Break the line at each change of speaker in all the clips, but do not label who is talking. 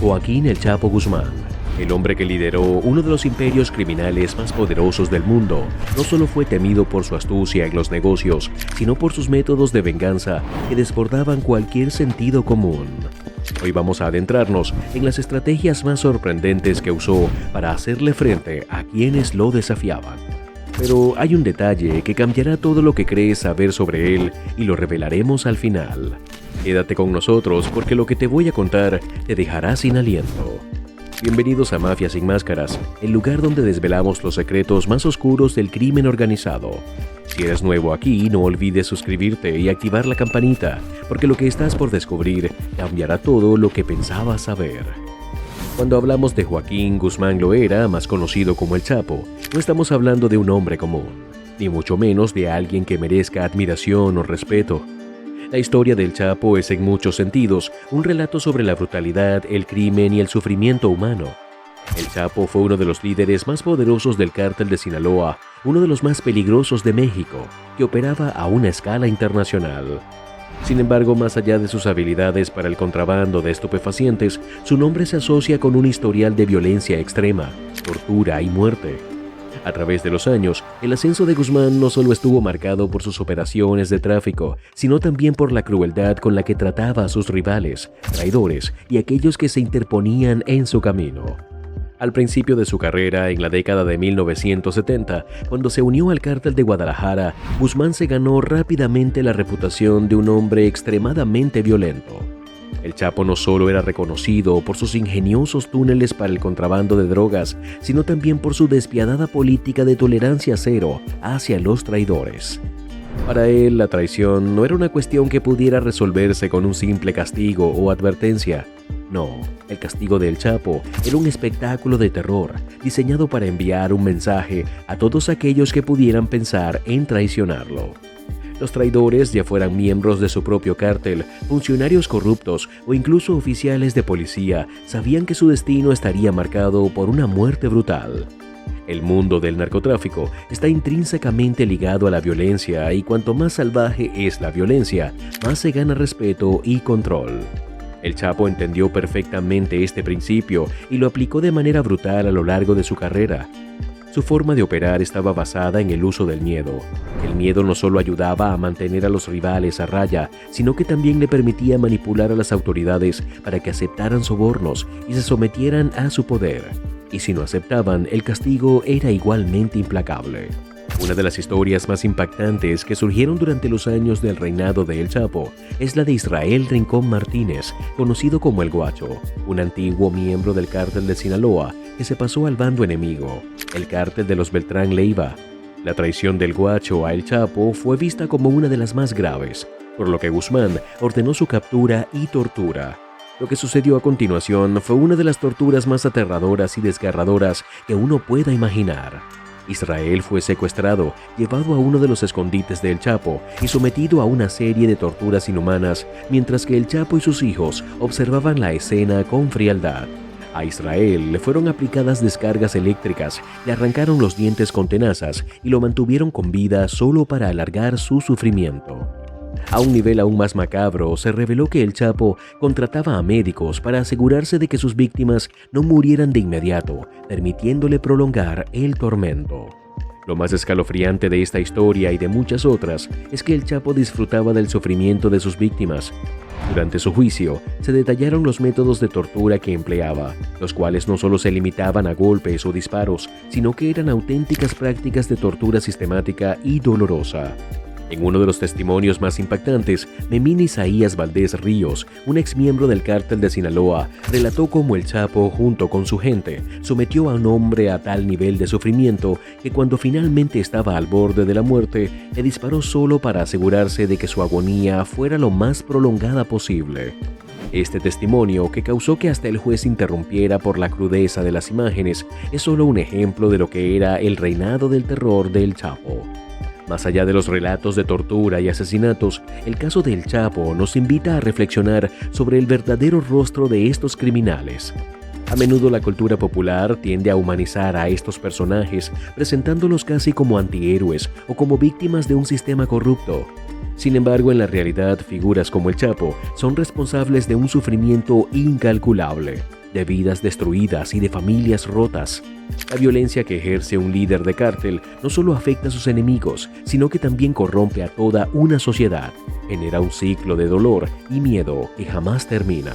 Joaquín El Chapo Guzmán, el hombre que lideró uno de los imperios criminales más poderosos del mundo, no solo fue temido por su astucia en los negocios, sino por sus métodos de venganza que desbordaban cualquier sentido común. Hoy vamos a adentrarnos en las estrategias más sorprendentes que usó para hacerle frente a quienes lo desafiaban. Pero hay un detalle que cambiará todo lo que crees saber sobre él y lo revelaremos al final. Quédate con nosotros porque lo que te voy a contar te dejará sin aliento. Bienvenidos a Mafia Sin Máscaras, el lugar donde desvelamos los secretos más oscuros del crimen organizado. Si eres nuevo aquí, no olvides suscribirte y activar la campanita, porque lo que estás por descubrir cambiará todo lo que pensabas saber. Cuando hablamos de Joaquín Guzmán Loera, más conocido como El Chapo, no estamos hablando de un hombre común, ni mucho menos de alguien que merezca admiración o respeto. La historia del Chapo es en muchos sentidos un relato sobre la brutalidad, el crimen y el sufrimiento humano. El Chapo fue uno de los líderes más poderosos del cártel de Sinaloa, uno de los más peligrosos de México, que operaba a una escala internacional. Sin embargo, más allá de sus habilidades para el contrabando de estupefacientes, su nombre se asocia con un historial de violencia extrema, tortura y muerte. A través de los años, el ascenso de Guzmán no solo estuvo marcado por sus operaciones de tráfico, sino también por la crueldad con la que trataba a sus rivales, traidores y aquellos que se interponían en su camino. Al principio de su carrera, en la década de 1970, cuando se unió al cártel de Guadalajara, Guzmán se ganó rápidamente la reputación de un hombre extremadamente violento. El Chapo no solo era reconocido por sus ingeniosos túneles para el contrabando de drogas, sino también por su despiadada política de tolerancia cero hacia los traidores. Para él, la traición no era una cuestión que pudiera resolverse con un simple castigo o advertencia. No, el castigo del Chapo era un espectáculo de terror, diseñado para enviar un mensaje a todos aquellos que pudieran pensar en traicionarlo. Los traidores, ya fueran miembros de su propio cártel, funcionarios corruptos o incluso oficiales de policía, sabían que su destino estaría marcado por una muerte brutal. El mundo del narcotráfico está intrínsecamente ligado a la violencia y cuanto más salvaje es la violencia, más se gana respeto y control. El Chapo entendió perfectamente este principio y lo aplicó de manera brutal a lo largo de su carrera. Su forma de operar estaba basada en el uso del miedo. El miedo no solo ayudaba a mantener a los rivales a raya, sino que también le permitía manipular a las autoridades para que aceptaran sobornos y se sometieran a su poder. Y si no aceptaban, el castigo era igualmente implacable. Una de las historias más impactantes que surgieron durante los años del reinado de El Chapo es la de Israel Rincón Martínez, conocido como El Guacho, un antiguo miembro del cártel de Sinaloa que se pasó al bando enemigo, el cártel de los Beltrán Leiva. La traición del Guacho a El Chapo fue vista como una de las más graves, por lo que Guzmán ordenó su captura y tortura. Lo que sucedió a continuación fue una de las torturas más aterradoras y desgarradoras que uno pueda imaginar. Israel fue secuestrado, llevado a uno de los escondites de El Chapo y sometido a una serie de torturas inhumanas, mientras que El Chapo y sus hijos observaban la escena con frialdad. A Israel le fueron aplicadas descargas eléctricas, le arrancaron los dientes con tenazas y lo mantuvieron con vida solo para alargar su sufrimiento. A un nivel aún más macabro, se reveló que El Chapo contrataba a médicos para asegurarse de que sus víctimas no murieran de inmediato, permitiéndole prolongar el tormento. Lo más escalofriante de esta historia y de muchas otras es que El Chapo disfrutaba del sufrimiento de sus víctimas. Durante su juicio, se detallaron los métodos de tortura que empleaba, los cuales no solo se limitaban a golpes o disparos, sino que eran auténticas prácticas de tortura sistemática y dolorosa. En uno de los testimonios más impactantes, Memín Isaías Valdés Ríos, un exmiembro del cártel de Sinaloa, relató cómo El Chapo, junto con su gente, sometió a un hombre a tal nivel de sufrimiento que cuando finalmente estaba al borde de la muerte, le disparó solo para asegurarse de que su agonía fuera lo más prolongada posible. Este testimonio, que causó que hasta el juez interrumpiera por la crudeza de las imágenes, es solo un ejemplo de lo que era el reinado del terror del Chapo. Más allá de los relatos de tortura y asesinatos, el caso del Chapo nos invita a reflexionar sobre el verdadero rostro de estos criminales. A menudo la cultura popular tiende a humanizar a estos personajes, presentándolos casi como antihéroes o como víctimas de un sistema corrupto. Sin embargo, en la realidad, figuras como el Chapo son responsables de un sufrimiento incalculable, de vidas destruidas y de familias rotas. La violencia que ejerce un líder de cártel no solo afecta a sus enemigos, sino que también corrompe a toda una sociedad. Genera un ciclo de dolor y miedo que jamás termina.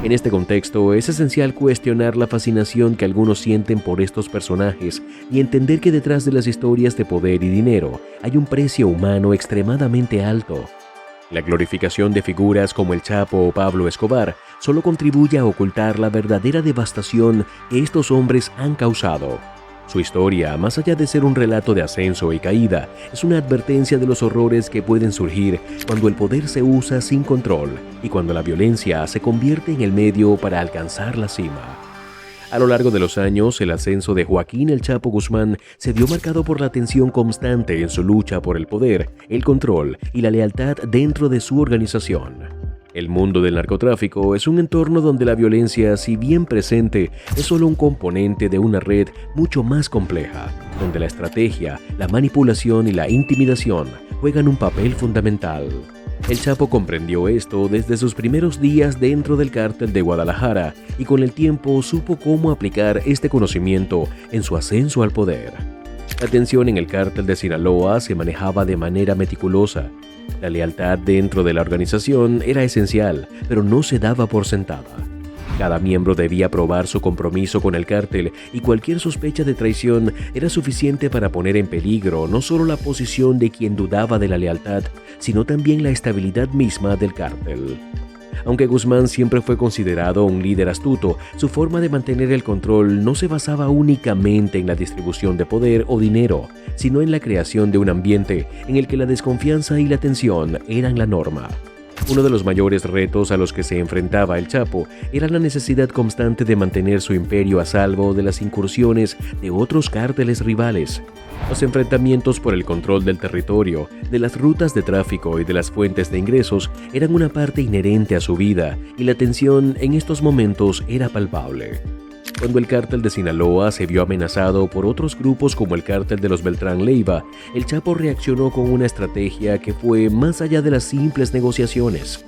En este contexto, es esencial cuestionar la fascinación que algunos sienten por estos personajes y entender que detrás de las historias de poder y dinero hay un precio humano extremadamente alto. La glorificación de figuras como el Chapo o Pablo Escobar solo contribuye a ocultar la verdadera devastación que estos hombres han causado. Su historia, más allá de ser un relato de ascenso y caída, es una advertencia de los horrores que pueden surgir cuando el poder se usa sin control y cuando la violencia se convierte en el medio para alcanzar la cima. A lo largo de los años, el ascenso de Joaquín El Chapo Guzmán se vio marcado por la tensión constante en su lucha por el poder, el control y la lealtad dentro de su organización. El mundo del narcotráfico es un entorno donde la violencia, si bien presente, es solo un componente de una red mucho más compleja, donde la estrategia, la manipulación y la intimidación juegan un papel fundamental. El Chapo comprendió esto desde sus primeros días dentro del cártel de Guadalajara y con el tiempo supo cómo aplicar este conocimiento en su ascenso al poder. La tensión en el cártel de Sinaloa se manejaba de manera meticulosa. La lealtad dentro de la organización era esencial, pero no se daba por sentada. Cada miembro debía probar su compromiso con el cártel y cualquier sospecha de traición era suficiente para poner en peligro no solo la posición de quien dudaba de la lealtad, sino también la estabilidad misma del cártel. Aunque Guzmán siempre fue considerado un líder astuto, su forma de mantener el control no se basaba únicamente en la distribución de poder o dinero, sino en la creación de un ambiente en el que la desconfianza y la tensión eran la norma. Uno de los mayores retos a los que se enfrentaba el Chapo era la necesidad constante de mantener su imperio a salvo de las incursiones de otros cárteles rivales. Los enfrentamientos por el control del territorio, de las rutas de tráfico y de las fuentes de ingresos eran una parte inherente a su vida y la tensión en estos momentos era palpable. Cuando el cártel de Sinaloa se vio amenazado por otros grupos como el cártel de los Beltrán Leiva, el Chapo reaccionó con una estrategia que fue más allá de las simples negociaciones.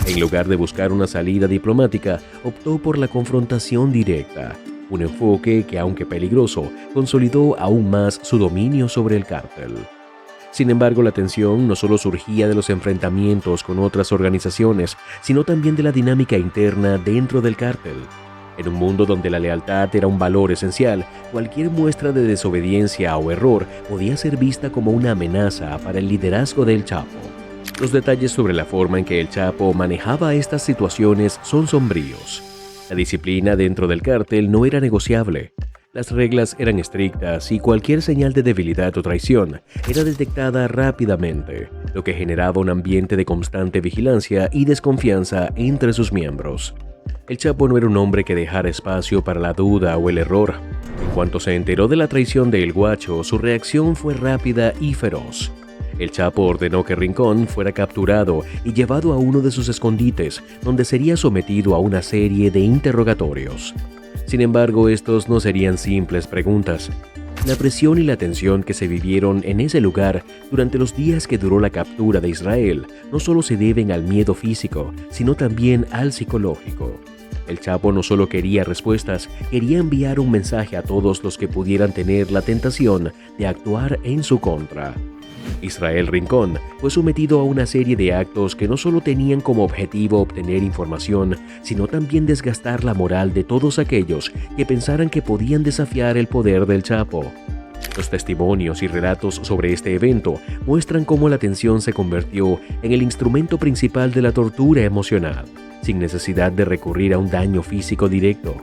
En lugar de buscar una salida diplomática, optó por la confrontación directa, un enfoque que, aunque peligroso, consolidó aún más su dominio sobre el cártel. Sin embargo, la tensión no solo surgía de los enfrentamientos con otras organizaciones, sino también de la dinámica interna dentro del cártel. En un mundo donde la lealtad era un valor esencial, cualquier muestra de desobediencia o error podía ser vista como una amenaza para el liderazgo del Chapo. Los detalles sobre la forma en que el Chapo manejaba estas situaciones son sombríos. La disciplina dentro del cártel no era negociable. Las reglas eran estrictas y cualquier señal de debilidad o traición era detectada rápidamente, lo que generaba un ambiente de constante vigilancia y desconfianza entre sus miembros. El Chapo no era un hombre que dejara espacio para la duda o el error. En cuanto se enteró de la traición de El Guacho, su reacción fue rápida y feroz. El Chapo ordenó que Rincón fuera capturado y llevado a uno de sus escondites, donde sería sometido a una serie de interrogatorios. Sin embargo, estos no serían simples preguntas. La presión y la tensión que se vivieron en ese lugar durante los días que duró la captura de Israel no solo se deben al miedo físico, sino también al psicológico. El Chapo no solo quería respuestas, quería enviar un mensaje a todos los que pudieran tener la tentación de actuar en su contra. Israel Rincón fue sometido a una serie de actos que no solo tenían como objetivo obtener información, sino también desgastar la moral de todos aquellos que pensaran que podían desafiar el poder del Chapo. Los testimonios y relatos sobre este evento muestran cómo la tensión se convirtió en el instrumento principal de la tortura emocional, sin necesidad de recurrir a un daño físico directo.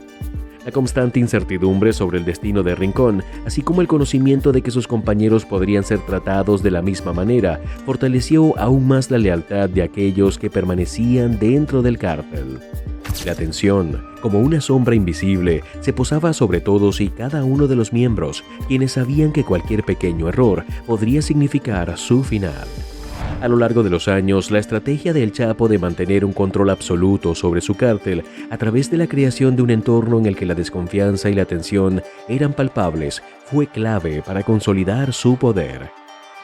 La constante incertidumbre sobre el destino de Rincón, así como el conocimiento de que sus compañeros podrían ser tratados de la misma manera, fortaleció aún más la lealtad de aquellos que permanecían dentro del cártel. La tensión, como una sombra invisible, se posaba sobre todos y cada uno de los miembros, quienes sabían que cualquier pequeño error podría significar su final. A lo largo de los años, la estrategia del Chapo de mantener un control absoluto sobre su cártel a través de la creación de un entorno en el que la desconfianza y la tensión eran palpables fue clave para consolidar su poder.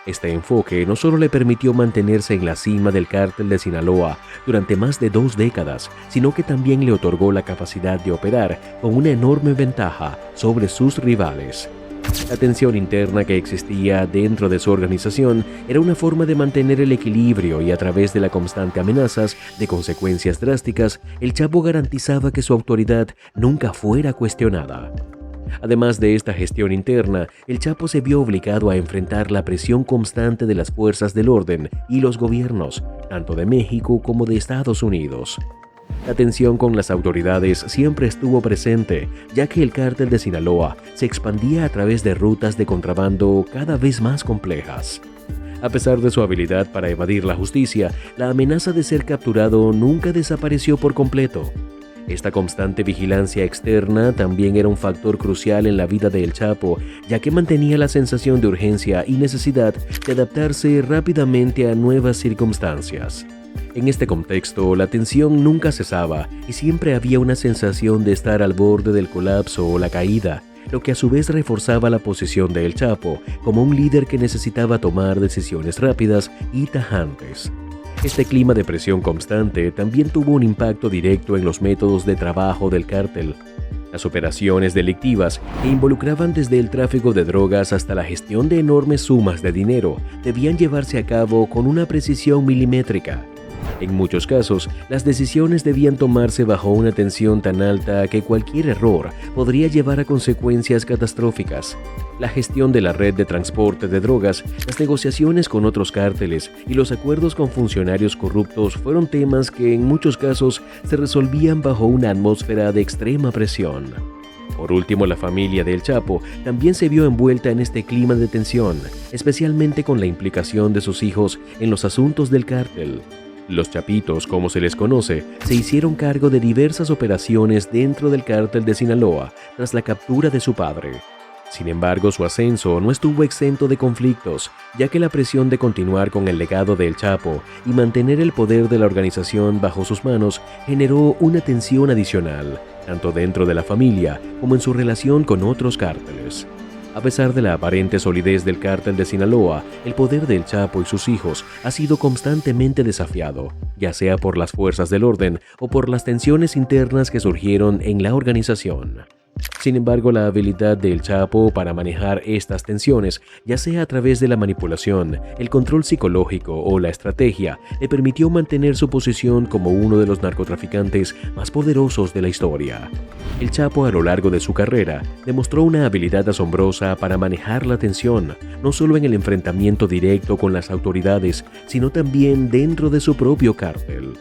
Este enfoque no solo le permitió mantenerse en la cima del cártel de Sinaloa durante más de 2 décadas, sino que también le otorgó la capacidad de operar con una enorme ventaja sobre sus rivales. La tensión interna que existía dentro de su organización era una forma de mantener el equilibrio y a través de las constantes amenazas de consecuencias drásticas, el Chapo garantizaba que su autoridad nunca fuera cuestionada. Además de esta gestión interna, el Chapo se vio obligado a enfrentar la presión constante de las fuerzas del orden y los gobiernos, tanto de México como de Estados Unidos. La tensión con las autoridades siempre estuvo presente, ya que el cártel de Sinaloa se expandía a través de rutas de contrabando cada vez más complejas. A pesar de su habilidad para evadir la justicia, la amenaza de ser capturado nunca desapareció por completo. Esta constante vigilancia externa también era un factor crucial en la vida de El Chapo, ya que mantenía la sensación de urgencia y necesidad de adaptarse rápidamente a nuevas circunstancias. En este contexto, la tensión nunca cesaba y siempre había una sensación de estar al borde del colapso o la caída, lo que a su vez reforzaba la posición de El Chapo como un líder que necesitaba tomar decisiones rápidas y tajantes. Este clima de presión constante también tuvo un impacto directo en los métodos de trabajo del cártel. Las operaciones delictivas, que involucraban desde el tráfico de drogas hasta la gestión de enormes sumas de dinero, debían llevarse a cabo con una precisión milimétrica. En muchos casos, las decisiones debían tomarse bajo una tensión tan alta que cualquier error podría llevar a consecuencias catastróficas. La gestión de la red de transporte de drogas, las negociaciones con otros cárteles y los acuerdos con funcionarios corruptos fueron temas que en muchos casos se resolvían bajo una atmósfera de extrema presión. Por último, la familia de El Chapo también se vio envuelta en este clima de tensión, especialmente con la implicación de sus hijos en los asuntos del cártel. Los Chapitos, como se les conoce, se hicieron cargo de diversas operaciones dentro del cártel de Sinaloa tras la captura de su padre. Sin embargo, su ascenso no estuvo exento de conflictos, ya que la presión de continuar con el legado de El Chapo y mantener el poder de la organización bajo sus manos generó una tensión adicional, tanto dentro de la familia como en su relación con otros cárteles. A pesar de la aparente solidez del cártel de Sinaloa, el poder del Chapo y sus hijos ha sido constantemente desafiado, ya sea por las fuerzas del orden o por las tensiones internas que surgieron en la organización. Sin embargo, la habilidad del Chapo para manejar estas tensiones, ya sea a través de la manipulación, el control psicológico o la estrategia, le permitió mantener su posición como uno de los narcotraficantes más poderosos de la historia. El Chapo, a lo largo de su carrera, demostró una habilidad asombrosa para manejar la tensión, no solo en el enfrentamiento directo con las autoridades, sino también dentro de su propio cártel.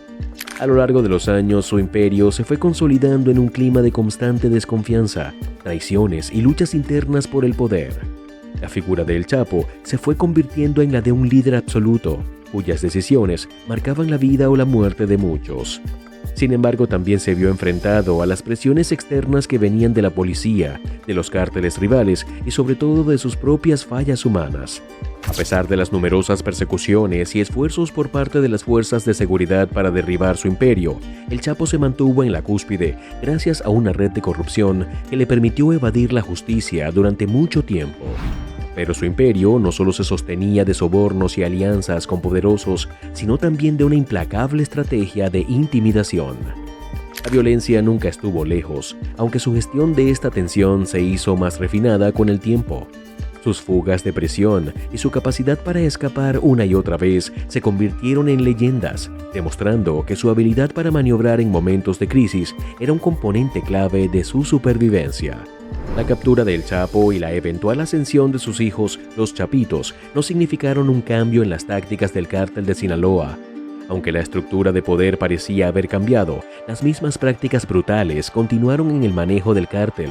A lo largo de los años, su imperio se fue consolidando en un clima de constante desconfianza, traiciones y luchas internas por el poder. La figura de El Chapo se fue convirtiendo en la de un líder absoluto, cuyas decisiones marcaban la vida o la muerte de muchos. Sin embargo, también se vio enfrentado a las presiones externas que venían de la policía, de los cárteles rivales y sobre todo de sus propias fallas humanas. A pesar de las numerosas persecuciones y esfuerzos por parte de las fuerzas de seguridad para derribar su imperio, El Chapo se mantuvo en la cúspide gracias a una red de corrupción que le permitió evadir la justicia durante mucho tiempo. Pero su imperio no solo se sostenía de sobornos y alianzas con poderosos, sino también de una implacable estrategia de intimidación. La violencia nunca estuvo lejos, aunque su gestión de esta tensión se hizo más refinada con el tiempo. Sus fugas de presión y su capacidad para escapar una y otra vez se convirtieron en leyendas, demostrando que su habilidad para maniobrar en momentos de crisis era un componente clave de su supervivencia. La captura del Chapo y la eventual ascensión de sus hijos, los Chapitos, no significaron un cambio en las tácticas del cártel de Sinaloa. Aunque la estructura de poder parecía haber cambiado, las mismas prácticas brutales continuaron en el manejo del cártel.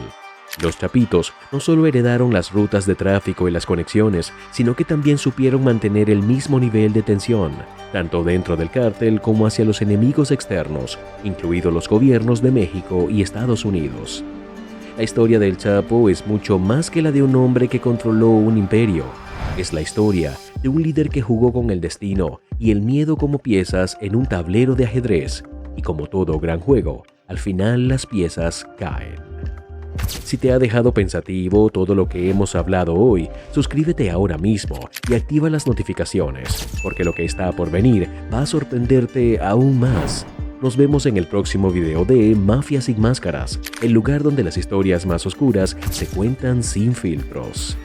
Los Chapitos no solo heredaron las rutas de tráfico y las conexiones, sino que también supieron mantener el mismo nivel de tensión, tanto dentro del cártel como hacia los enemigos externos, incluidos los gobiernos de México y Estados Unidos. La historia del Chapo es mucho más que la de un hombre que controló un imperio. Es la historia de un líder que jugó con el destino y el miedo como piezas en un tablero de ajedrez. Y como todo gran juego, al final las piezas caen. Si te ha dejado pensativo todo lo que hemos hablado hoy, suscríbete ahora mismo y activa las notificaciones, porque lo que está por venir va a sorprenderte aún más. Nos vemos en el próximo video de Mafia sin Máscaras, el lugar donde las historias más oscuras se cuentan sin filtros.